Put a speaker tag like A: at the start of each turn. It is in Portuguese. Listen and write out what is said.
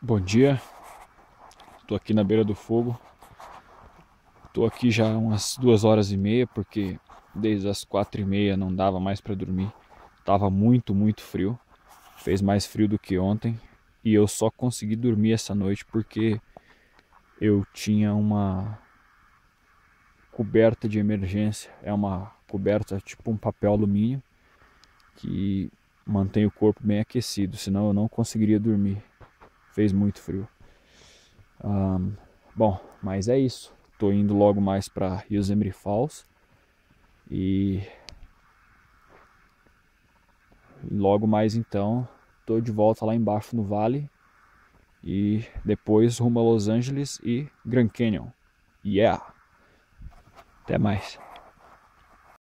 A: Bom dia, tô aqui na beira do fogo. Tô aqui já umas 2 horas e meia, porque desde as 4h30 não dava mais para dormir. Tava muito frio, fez mais frio do que ontem. E eu só consegui dormir essa noite porque eu tinha uma coberta de emergência. É uma coberta tipo um papel alumínio que mantém o corpo bem aquecido, senão eu não conseguiria dormir. Fez muito frio. Bom, mas é isso. Tô indo logo mais para Yosemite Falls e logo mais então tô de volta lá embaixo no vale e depois rumo a Los Angeles e Grand Canyon. Yeah! Até mais.